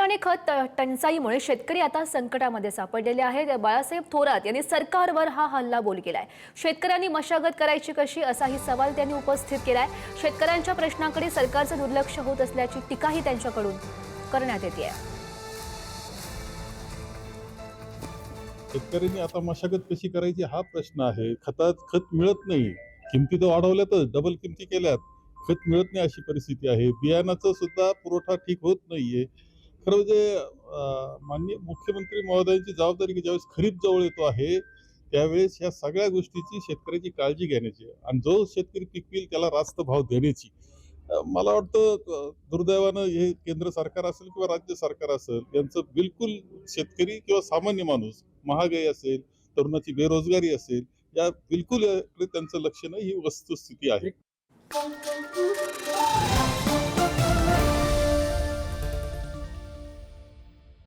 आणि खत टंचाईमुळे शेतकरी आता संकटामध्ये सापडलेले आहेत। बाळासाहेब थोरात यांनी सरकारवर हा हल्लाबोल केलाय। शेतकऱ्यांनी मशागत करायची कशी असाही सवाल त्यांनी उपस्थित केलाय। शेतकऱ्यांच्या प्रश्नांकडे सरकारचं दुर्लक्ष होत असल्याची टीकाही त्यांच्याकडून करण्यात येते आहे। शेतकऱ्यांनी आता मशागत कशी करायची हा प्रश्न आहे। खत मिळत नाही, किमती तर वाढवल्यातच, डबल किमती केल्यात, खत मिळत नाही अशी परिस्थिती आहे। बियाणाचा सुद्धा पुरवठा ठीक होत नाहीये। खरं म्हणजे माननीय मुख्यमंत्री महोदयांची जबाबदारी की ज्यावेळेस खरीप जवळ येतो आहे त्यावेळेस ह्या सगळ्या गोष्टीची शेतकऱ्याची काळजी घेण्याची आणि जो शेतकरी पिकविल त्याला रास्त भाव देण्याची। मला वाटतं दुर्दैवानं हे केंद्र सरकार असेल किंवा राज्य सरकार असेल यांचं बिलकुल शेतकरी किंवा सामान्य माणूस, महागाई असेल, तरुणाची बेरोजगारी असेल, या बिलकुल त्यांचं लक्ष नाही, ही वस्तुस्थिती आहे।